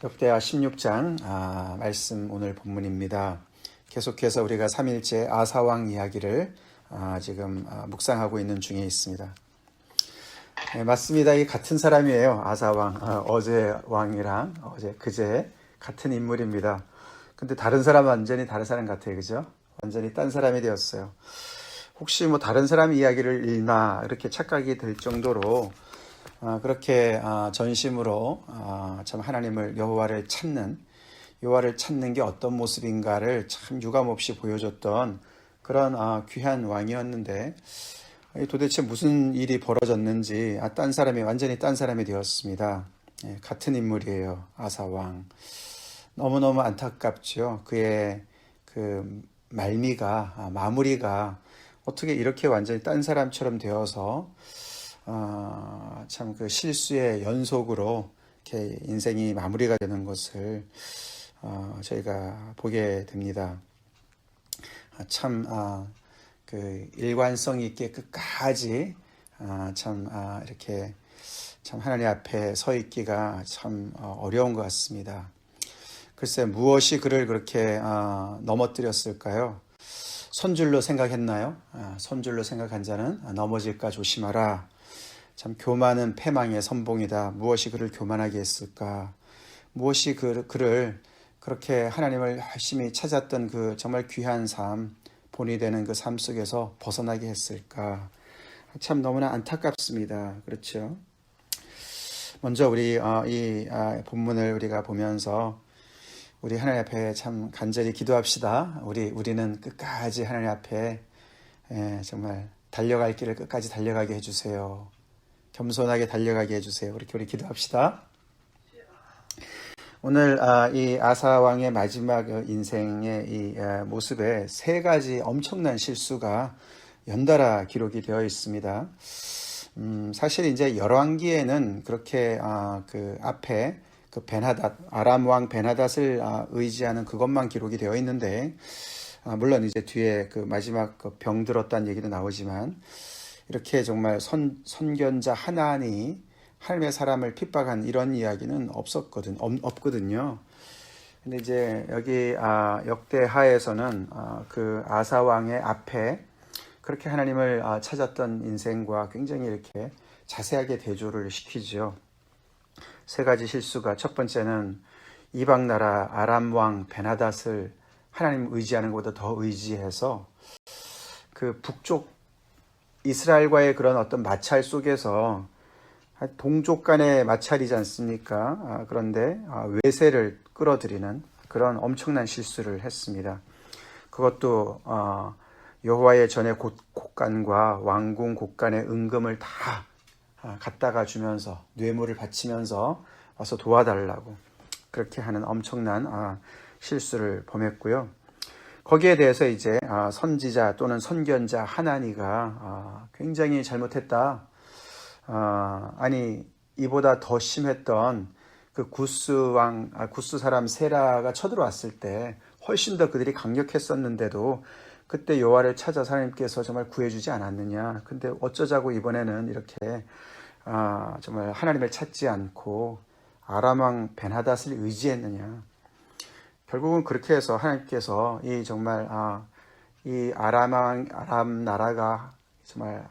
역대하 16장 말씀 오늘 본문입니다. 계속해서 우리가 3일째 아사왕 이야기를 지금 묵상하고 있는 중에 있습니다. 네, 맞습니다. 이 같은 사람이에요. 아사왕, 어제 왕이랑 그제 같은 인물입니다. 근데 다른 사람은 완전히 다른 사람 같아요. 그죠? 완전히 딴 사람이 되었어요. 혹시 뭐 다른 사람 이야기를 읽나 이렇게 착각이 될 정도로 그렇게 전심으로 참 하나님을 여호와를 찾는 게 어떤 모습인가를 참 유감없이 보여줬던 그런 귀한 왕이었는데 도대체 무슨 일이 벌어졌는지 완전히 딴 사람이 되었습니다. 같은 인물이에요. 아사 왕. 너무너무 안타깝죠. 그의 그 마무리가 어떻게 이렇게 완전히 딴 사람처럼 되어서 참 그 실수의 연속으로 이렇게 인생이 마무리가 되는 것을 저희가 보게 됩니다. 그 일관성 있게 끝까지 이렇게 참 하나님 앞에 서 있기가 참 어려운 것 같습니다. 글쎄 무엇이 그를 그렇게 넘어뜨렸을까요? 손줄로 생각했나요? 손줄로 생각한 자는 넘어질까 조심하라. 참 교만은 패망의 선봉이다. 무엇이 그를 교만하게 했을까? 무엇이 그를 그렇게 하나님을 열심히 찾았던 그 정말 귀한 삶, 본이 되는 그 삶 속에서 벗어나게 했을까? 참 너무나 안타깝습니다. 그렇죠? 먼저 우리 이 본문을 우리가 보면서 우리 하나님 앞에 참 간절히 기도합시다. 우리는 끝까지 하나님 앞에 정말 달려갈 길을 끝까지 달려가게 해주세요. 겸손하게 달려가게 해주세요. 그렇게 우리 기도합시다. 오늘 이 아사 왕의 마지막 인생의 이 모습에 세 가지 엄청난 실수가 연달아 기록이 되어 있습니다. 사실 이제 열왕기에는 그렇게 그 앞에 그 아람 왕 베나닷을 의지하는 그것만 기록이 되어 있는데, 물론 이제 뒤에 그 마지막 그 병 들었다는 얘기도 나오지만, 이렇게 정말 선견자 하나니 하나님의 사람을 핍박한 이런 이야기는 없거든요. 근데 이제 여기 역대하에서는 그 아사 왕의 앞에 그렇게 하나님을 찾았던 인생과 굉장히 이렇게 자세하게 대조를 시키죠. 세 가지 실수가, 첫 번째는 이방 나라 아람 왕 베나닷을 하나님 의지하는 것보다 더 의지해서 그 북쪽 이스라엘과의 그런 어떤 마찰 속에서 동족 간의 마찰이지 않습니까? 그런데 외세를 끌어들이는 그런 엄청난 실수를 했습니다. 그것도 여호와의 전에 곳간과 왕궁 곳간의 은금을 다 갖다가 주면서 뇌물을 바치면서 와서 도와달라고 그렇게 하는 엄청난 실수를 범했고요. 거기에 대해서 이제 선지자 또는 선견자 하나니가 굉장히 잘못했다. 이보다 더 심했던 그 구스 사람 세라가 쳐들어왔을 때 훨씬 더 그들이 강력했었는데도 그때 여호와를 찾아서 하나님께서 정말 구해주지 않았느냐. 근데 어쩌자고 이번에는 이렇게 정말 하나님을 찾지 않고 아람 왕 베나닷을 의지했느냐. 결국은 그렇게 해서 하나님께서 이 정말 이 아람 나라가 정말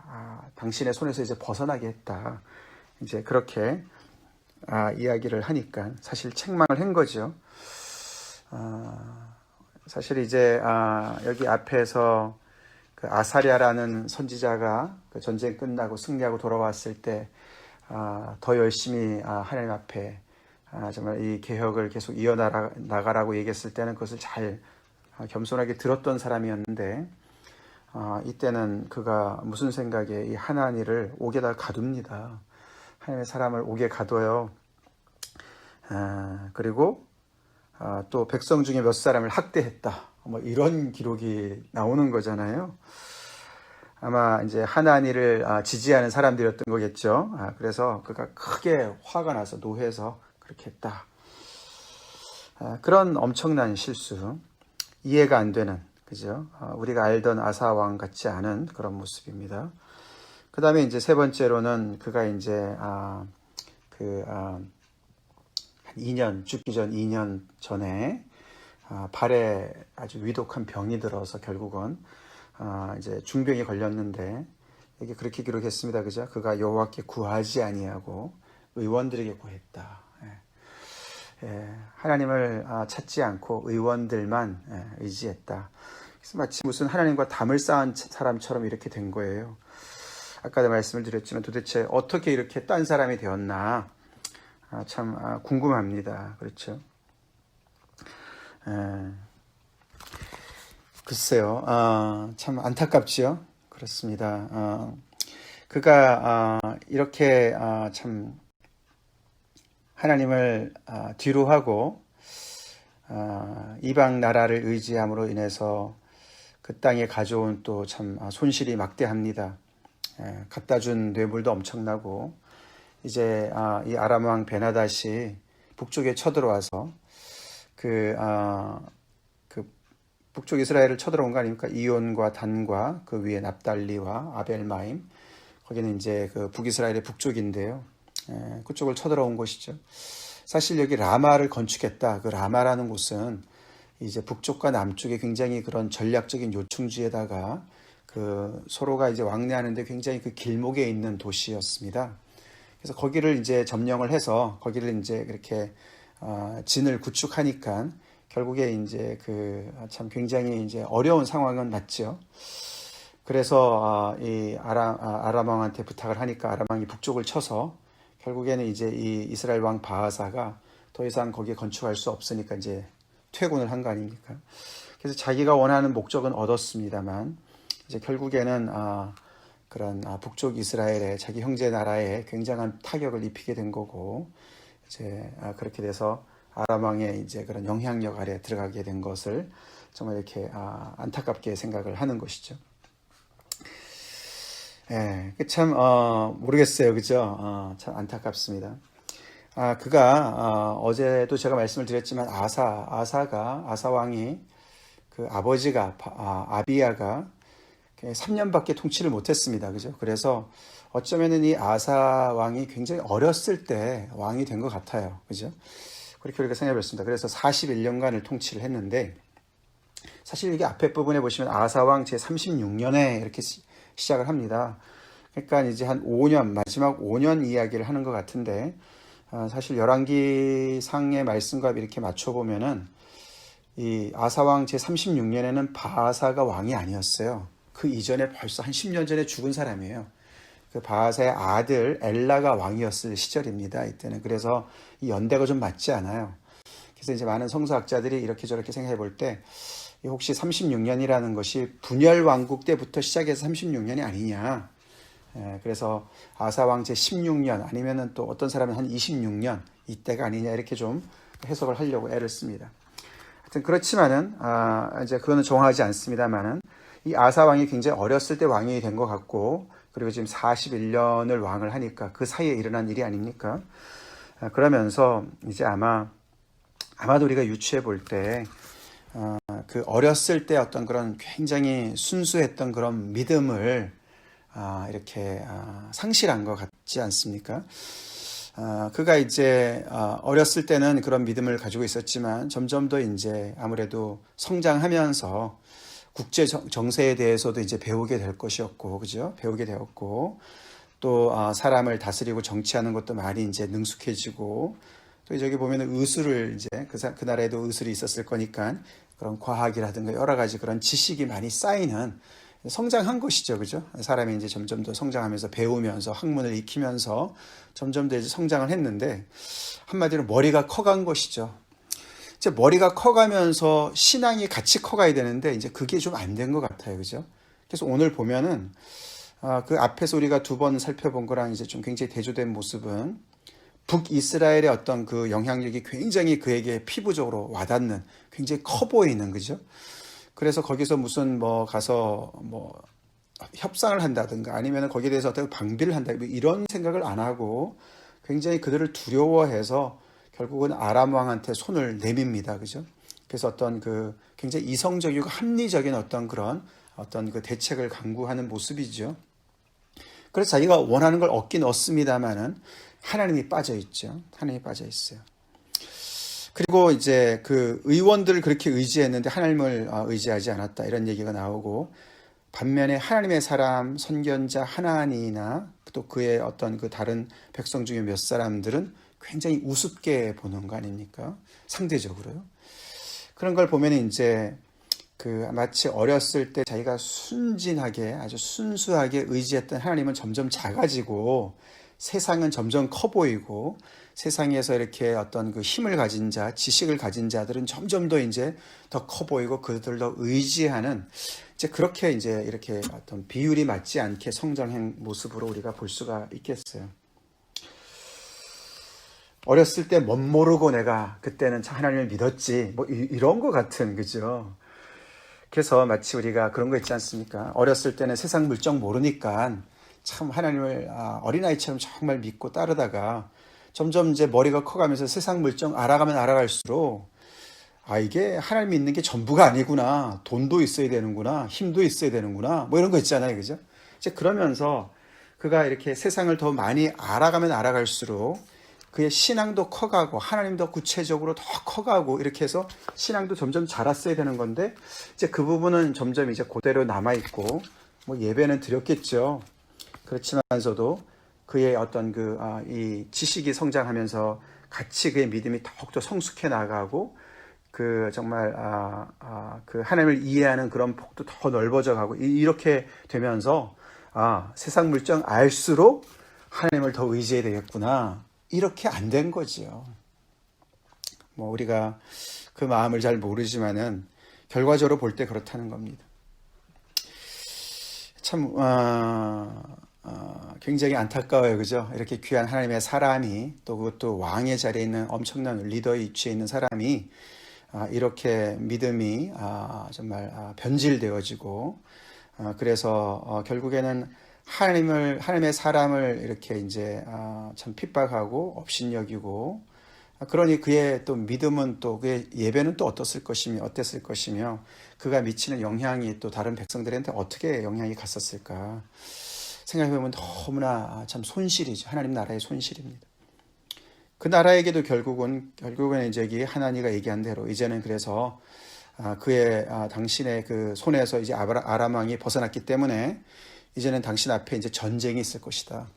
당신의 손에서 이제 벗어나게 했다. 이제 그렇게 이야기를 하니까 사실 책망을 한 거죠. 사실 이제 여기 앞에서 그 아사랴라는 선지자가 그 전쟁 끝나고 승리하고 돌아왔을 때 더 열심히 하나님 앞에 정말 이 개혁을 계속 이어나가라고 얘기했을 때는 그것을 잘 겸손하게 들었던 사람이었는데, 이때는 그가 무슨 생각에 이 하나니를 옥에다 가둡니다. 하나님의 사람을 옥에 가둬요. 그리고 또 백성 중에 몇 사람을 학대했다. 뭐 이런 기록이 나오는 거잖아요. 아마 이제 하나니를 지지하는 사람들이었던 거겠죠. 그래서 그가 크게 화가 나서 노해서 그렇게 했다. 그런 엄청난 실수, 이해가 안 되는, 그죠? 우리가 알던 아사 왕 같지 않은 그런 모습입니다. 그 다음에 이제 세 번째로는 그가 이제 한 2년, 죽기 전 2년 전에 발에 아주 위독한 병이 들어서 결국은 이제 중병이 걸렸는데 여기 그렇게 기록했습니다. 그죠? 그가 여호와께 구하지 아니하고 의원들에게 구했다. 하나님을 찾지 않고 의원들만 의지했다. 그래서 마치 무슨 하나님과 담을 쌓은 사람처럼 이렇게 된 거예요. 아까도 말씀을 드렸지만 도대체 어떻게 이렇게 딴 사람이 되었나 참 궁금합니다. 그렇죠? 글쎄요, 참 안타깝지요. 그렇습니다. 그가 이렇게 참 하나님을 뒤로 하고 이방 나라를 의지함으로 인해서 그 땅에 가져온 또 참 손실이 막대합니다. 갖다 준 뇌물도 엄청나고 이제 이 아람 왕 베나닷이 북쪽에 쳐들어와서 그 북쪽 이스라엘을 쳐들어온 거 아닙니까? 이온과 단과 그 위에 납달리와 아벨마임 거기는 이제 그 북이스라엘의 북쪽인데요. 그쪽을 쳐들어온 곳이죠. 사실 여기 라마를 건축했다. 그 라마라는 곳은 이제 북쪽과 남쪽에 굉장히 그런 전략적인 요충지에다가 그 서로가 이제 왕래하는데 굉장히 그 길목에 있는 도시였습니다. 그래서 거기를 이제 점령을 해서 거기를 이제 그렇게 진을 구축하니까 결국에 이제 그 참 굉장히 이제 어려운 상황은 맞죠. 그래서 이 아람 왕한테 부탁을 하니까 아람 왕이 북쪽을 쳐서 결국에는 이제 이 이스라엘 왕 바하사가 더 이상 거기에 건축할 수 없으니까 이제 퇴군을 한 거 아닙니까? 그래서 자기가 원하는 목적은 얻었습니다만 이제 결국에는 그런 북쪽 이스라엘의 자기 형제 나라에 굉장한 타격을 입히게 된 거고 이제 그렇게 돼서 아람 왕의 이제 그런 영향력 아래 들어가게 된 것을 정말 이렇게 안타깝게 생각을 하는 것이죠. 참 모르겠어요, 그죠? 참 안타깝습니다. 그가 어제도 제가 말씀을 드렸지만 아사 왕이 그 아버지가 아비야가 3년밖에 통치를 못했습니다, 그죠? 그래서 어쩌면은 이 아사 왕이 굉장히 어렸을 때 왕이 된 것 같아요, 그죠? 그렇게 우리가 생각해봤습니다. 그래서 41년간을 통치를 했는데 사실 이게 앞에 부분에 보시면 아사 왕 제 36년에 이렇게 시작을 합니다. 그러니까 이제 한 5년, 마지막 5년 이야기를 하는 것 같은데, 사실 열왕기상의 말씀과 이렇게 맞춰보면은, 이 아사왕 제36년에는 바하사가 왕이 아니었어요. 그 이전에 벌써 한 10년 전에 죽은 사람이에요. 그 바하사의 아들 엘라가 왕이었을 시절입니다. 이때는. 그래서 이 연대가 좀 맞지 않아요. 그래서 이제 많은 성서학자들이 이렇게 저렇게 생각해 볼 때, 혹시 36년이라는 것이 분열 왕국 때부터 시작해서 36년이 아니냐. 그래서 아사왕 제16년 아니면은 또 어떤 사람은 한 26년 이때가 아니냐 이렇게 좀 해석을 하려고 애를 씁니다. 하여튼 그렇지만은 이제 그거는 정확하지 않습니다만은 이 아사왕이 굉장히 어렸을 때 왕이 된 것 같고 그리고 지금 41년을 왕을 하니까 그 사이에 일어난 일이 아닙니까? 그러면서 이제 아마도 우리가 유추해 볼 때 그 어렸을 때 어떤 그런 굉장히 순수했던 그런 믿음을 이렇게 상실한 것 같지 않습니까? 그가 이제 어렸을 때는 그런 믿음을 가지고 있었지만 점점 더 이제 아무래도 성장하면서 국제 정세에 대해서도 이제 배우게 될 것이었고, 그죠? 배우게 되었고, 또 사람을 다스리고 정치하는 것도 많이 이제 능숙해지고, 또 저기 보면은 의술을 이제 그 나라에도 의술이 있었을 거니까 그런 과학이라든가 여러 가지 그런 지식이 많이 쌓이는 성장한 것이죠, 그죠? 사람이 이제 점점 더 성장하면서 배우면서 학문을 익히면서 점점 더 이제 성장을 했는데 한마디로 머리가 커간 것이죠. 이제 머리가 커가면서 신앙이 같이 커가야 되는데 이제 그게 좀 안 된 것 같아요, 그죠? 그래서 오늘 보면은 그 앞에서 우리가 2번 살펴본 거랑 이제 좀 굉장히 대조된 모습은 북이스라엘의 어떤 그 영향력이 굉장히 그에게 피부적으로 와닿는 굉장히 커 보이는, 그죠? 그래서 거기서 무슨 가서 협상을 한다든가 아니면 거기에 대해서 어떤 방비를 한다 이런 생각을 안 하고 굉장히 그들을 두려워해서 결국은 아람 왕한테 손을 내밉니다. 그죠? 그래서 어떤 그 굉장히 이성적이고 합리적인 어떤 그런 어떤 그 대책을 강구하는 모습이죠. 그래서 자기가 원하는 걸 얻긴 얻습니다만은 하나님이 빠져 있죠. 하나님이 빠져 있어요. 그리고 이제 그 의원들을 그렇게 의지했는데 하나님을 의지하지 않았다. 이런 얘기가 나오고, 반면에 하나님의 사람, 선견자 하나니나 또 그의 어떤 그 다른 백성 중에 몇 사람들은 굉장히 우습게 보는 거 아닙니까? 상대적으로요. 그런 걸 보면 이제 그 마치 어렸을 때 자기가 순진하게 아주 순수하게 의지했던 하나님은 점점 작아지고 세상은 점점 커 보이고 세상에서 이렇게 어떤 그 힘을 가진 자, 지식을 가진 자들은 점점 더 이제 더 커 보이고 그들을 더 의지하는 이제 그렇게 이제 이렇게 어떤 비율이 맞지 않게 성장한 모습으로 우리가 볼 수가 있겠어요. 어렸을 때 못 모르고 내가 그때는 참 하나님을 믿었지 뭐 이런 거 같은 그죠? 그래서 마치 우리가 그런 거 있지 않습니까? 어렸을 때는 세상 물정 모르니까 참 하나님을 어린아이처럼 정말 믿고 따르다가 점점 이제 머리가 커가면서 세상 물정 알아가면 알아갈수록 이게 하나님 믿는 게 전부가 아니구나. 돈도 있어야 되는구나. 힘도 있어야 되는구나. 뭐 이런 거 있잖아요. 그죠? 이제 그러면서 그가 이렇게 세상을 더 많이 알아가면 알아갈수록 그의 신앙도 커가고 하나님도 구체적으로 더 커가고 이렇게 해서 신앙도 점점 자랐어야 되는 건데 이제 그 부분은 점점 이제 그대로 남아있고 뭐 예배는 드렸겠죠. 그렇지만서도 그의 어떤 이 지식이 성장하면서 같이 그의 믿음이 더욱더 성숙해 나가고 그 정말 그 하나님을 이해하는 그런 폭도 더 넓어져 가고 이렇게 되면서 세상 물정 알수록 하나님을 더 의지해야 되겠구나. 이렇게 안 된 거지요. 뭐 우리가 그 마음을 잘 모르지만은 결과적으로 볼 때 그렇다는 겁니다. 참 굉장히 안타까워요, 그죠? 이렇게 귀한 하나님의 사람이 또 그것도 왕의 자리에 있는 엄청난 리더의 위치에 있는 사람이 이렇게 믿음이 정말 변질되어지고 그래서 결국에는 하나님의 사람을 이렇게 이제 참 핍박하고 업신여기고 그러니 그의 또 믿음은 또 그의 예배는 또 어땠을 것이며 그가 미치는 영향이 또 다른 백성들한테 어떻게 영향이 갔었을까 생각해보면 너무나 참 손실이죠. 하나님 나라의 손실입니다. 그 나라에게도 결국은 이제 하나니가 얘기한 대로 이제는 그래서 그의 당신의 그 손에서 이제 아람 왕이 벗어났기 때문에 이제는 당신 앞에 이제 전쟁이 있을 것이다.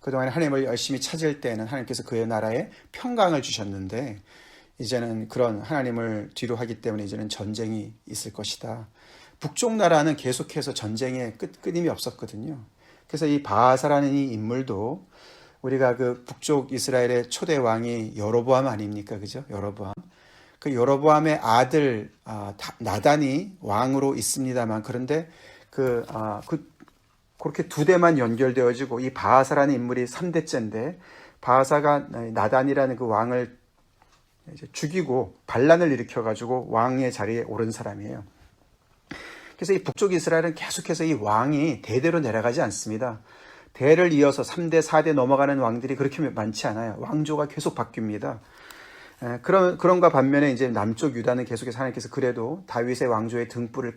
그동안 하나님을 열심히 찾을 때는 하나님께서 그의 나라에 평강을 주셨는데 이제는 그런 하나님을 뒤로 하기 때문에 이제는 전쟁이 있을 것이다. 북쪽 나라는 계속해서 전쟁에 끊임이 없었거든요. 그래서 이 바하사라는 이 인물도 우리가 그 북쪽 이스라엘의 초대 왕이 여로보암 아닙니까? 그죠? 여로보암. 그 여로보암의 아들 나단이 왕으로 있습니다만 그런데 그렇게 두 대만 연결되어지고 이 바하사라는 인물이 3대째인데 바하사가 나단이라는 그 왕을 죽이고 반란을 일으켜가지고 왕의 자리에 오른 사람이에요. 그래서 이 북쪽 이스라엘은 계속해서 이 왕이 대대로 내려가지 않습니다. 대를 이어서 3대, 4대 넘어가는 왕들이 그렇게 많지 않아요. 왕조가 계속 바뀝니다. 그런가 반면에 이제 남쪽 유다는 계속해서 하나님께서 그래도 다윗의 왕조의 등불을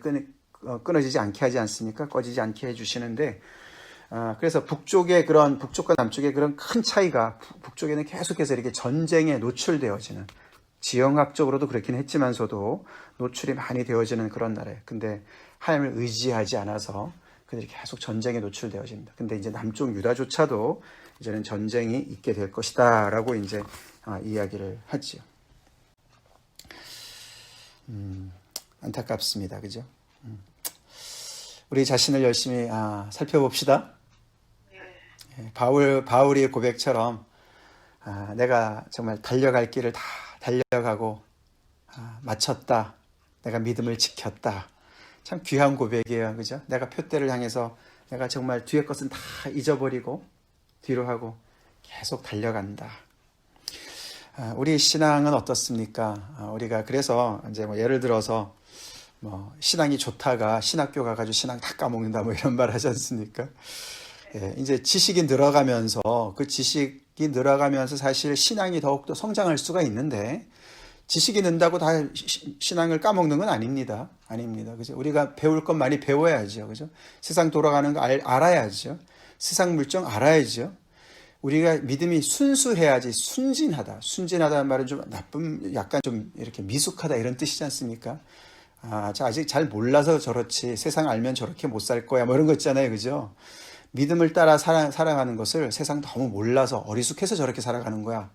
끊어지지 않게 하지 않습니까? 꺼지지 않게 해주시는데, 그래서 북쪽과 남쪽의 그런 큰 차이가 북쪽에는 계속해서 이렇게 전쟁에 노출되어지는, 지형학적으로도 그렇긴 했지만서도 노출이 많이 되어지는 그런 나라예요. 근데 하나님을 의지하지 않아서 그들이 계속 전쟁에 노출되어집니다. 근데 이제 남쪽 유다조차도 이제는 전쟁이 있게 될 것이다 라고 이제 이야기를 하지요. 안타깝습니다. 그죠? 우리 자신을 열심히 살펴봅시다. 바울의 고백처럼 내가 정말 달려갈 길을 다 달려가고 마쳤다. 내가 믿음을 지켰다. 참 귀한 고백이에요. 그죠? 내가 표대를 향해서 내가 정말 뒤의 것은 다 잊어버리고 뒤로 하고 계속 달려간다. 우리 신앙은 어떻습니까? 우리가 그래서 이제 뭐 예를 들어서 뭐 신앙이 좋다가 신학교 가가지고 신앙 다 까먹는다 뭐 이런 말 하지 않습니까? 이제 지식이 늘어가면서 그 지식이 늘어가면서 사실 신앙이 더욱더 성장할 수가 있는데 지식이 는다고 다 신앙을 까먹는 건 아닙니다. 아닙니다. 그죠? 우리가 배울 건 많이 배워야죠. 그죠? 세상 돌아가는 거 알아야죠. 세상 물정 알아야죠. 우리가 믿음이 순수해야지 순진하다. 순진하다는 말은 좀 나쁜, 약간 좀 이렇게 미숙하다 이런 뜻이지 않습니까? 저 아직 잘 몰라서 저렇지. 세상 알면 저렇게 못 살 거야. 뭐 이런 거 있잖아요. 그죠? 믿음을 따라 살아가는 것을 세상 너무 몰라서 어리숙해서 저렇게 살아가는 거야.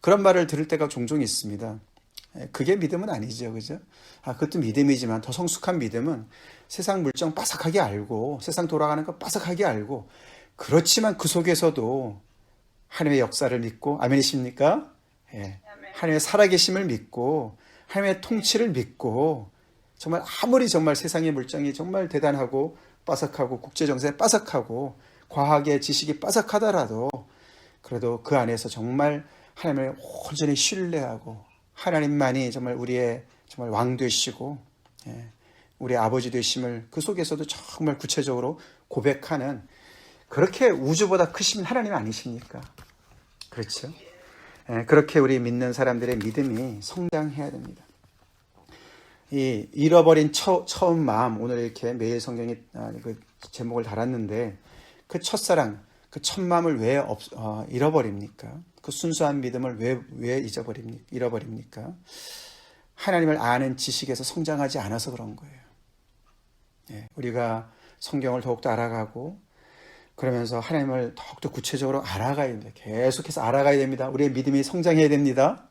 그런 말을 들을 때가 종종 있습니다. 그게 믿음은 아니죠. 그죠? 그것도 믿음이지만 더 성숙한 믿음은 세상 물정 빠삭하게 알고 세상 돌아가는 거 빠삭하게 알고 그렇지만 그 속에서도 하나님의 역사를 믿고 아멘이십니까? 예. 하나님의 살아계심을 믿고 하나님의 통치를 믿고 정말 아무리 정말 세상의 물정이 정말 대단하고 빠삭하고 국제정세에 빠삭하고 과학의 지식이 빠삭하더라도 그래도 그 안에서 정말 하나님을 온전히 신뢰하고 하나님만이 정말 우리의 정말 왕 되시고 우리의 아버지 되심을 그 속에서도 정말 구체적으로 고백하는 그렇게 우주보다 크신 하나님 아니십니까? 그렇죠? 그렇게 우리 믿는 사람들의 믿음이 성장해야 됩니다. 이 잃어버린 처음 마음 오늘 이렇게 매일 성경에 그 제목을 달았는데 그 첫사랑 그 첫 마음을 왜 잃어버립니까? 그 순수한 믿음을 왜 잃어버립니까? 하나님을 아는 지식에서 성장하지 않아서 그런 거예요. 우리가 성경을 더욱더 알아가고 그러면서 하나님을 더욱더 구체적으로 알아가야 됩니다. 계속해서 알아가야 됩니다. 우리의 믿음이 성장해야 됩니다.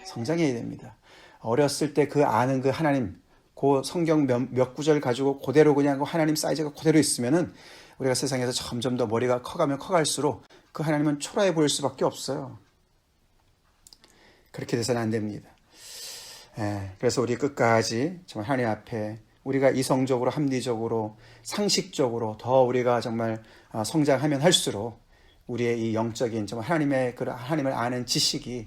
성장해야 됩니다. 어렸을 때 그 아는 그 하나님, 그 성경 몇 구절 가지고 그대로 그냥 그 하나님 사이즈가 그대로 있으면은 우리가 세상에서 점점 더 머리가 커가면 커갈수록 그 하나님은 초라해 보일 수밖에 없어요. 그렇게 돼서는 안 됩니다. 그래서 우리 끝까지 정말 하나님 앞에 우리가 이성적으로, 합리적으로, 상식적으로 더 우리가 정말 성장하면 할수록 우리의 이 영적인 정말 하나님을 아는 지식이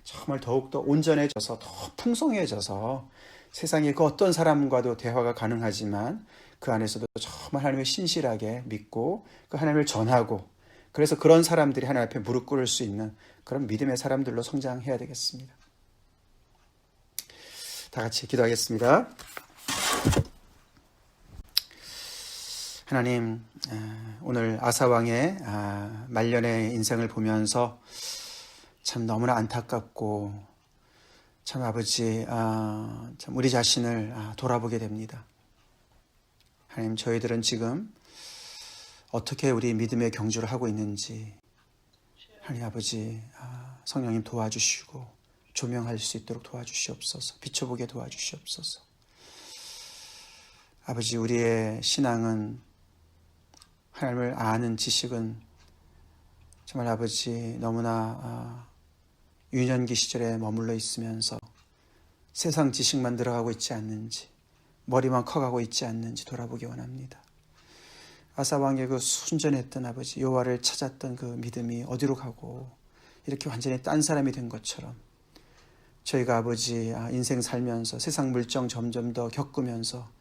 정말 더욱더 온전해져서 더 풍성해져서 세상의 그 어떤 사람과도 대화가 가능하지만 그 안에서도 정말 하나님을 신실하게 믿고 그 하나님을 전하고 그래서 그런 사람들이 하나님 앞에 무릎 꿇을 수 있는 그런 믿음의 사람들로 성장해야 되겠습니다. 다 같이 기도하겠습니다. 하나님, 오늘 아사왕의 말년의 인생을 보면서 참 너무나 안타깝고 참 아버지 참 우리 자신을 돌아보게 됩니다. 하나님, 저희들은 지금 어떻게 우리 믿음의 경주를 하고 있는지 하나님 아버지 성령님 도와주시고 조명할 수 있도록 도와주시옵소서. 비춰보게 도와주시옵소서. 아버지, 우리의 신앙은 하나님을 아는 지식은 정말 아버지 너무나 유년기 시절에 머물러 있으면서 세상 지식만 들어가고 있지 않는지 머리만 커가고 있지 않는지 돌아보기 원합니다. 아사왕의 그 순전했던 아버지 여호와를 찾았던 그 믿음이 어디로 가고 이렇게 완전히 딴 사람이 된 것처럼 저희가 아버지 인생 살면서 세상 물정 점점 더 겪으면서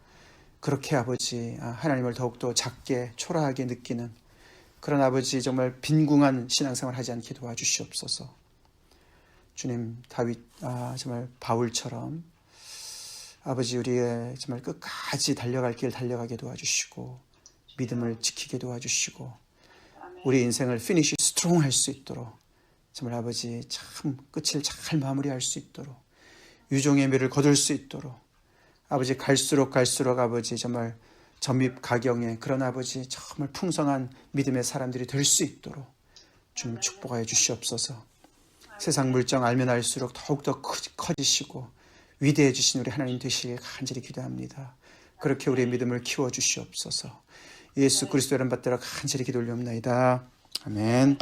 그렇게 아버지 하나님을 더욱더 작게 초라하게 느끼는 그런 아버지 정말 빈궁한 신앙생활 하지 않게 도와주시옵소서. 주님, 다윗 정말 바울처럼 아버지 우리의 정말 끝까지 달려갈 길 달려가게 도와주시고 믿음을 지키게 도와주시고 우리 인생을 피니시 스트롱 할 수 있도록 정말 아버지 참 끝을 잘 마무리할 수 있도록 유종의 미를 거둘 수 있도록 아버지 갈수록 아버지 정말 점입가경의 그런 아버지 정말 풍성한 믿음의 사람들이 될 수 있도록 좀 축복하여 주시옵소서. 세상 물정 알면 알수록 더욱더 커지시고 위대해지신 우리 하나님 되시길 간절히 기도합니다. 그렇게 우리의 믿음을 키워주시옵소서. 예수 그리스도의 이름 받들어 간절히 기도 올리옵나이다. 아멘.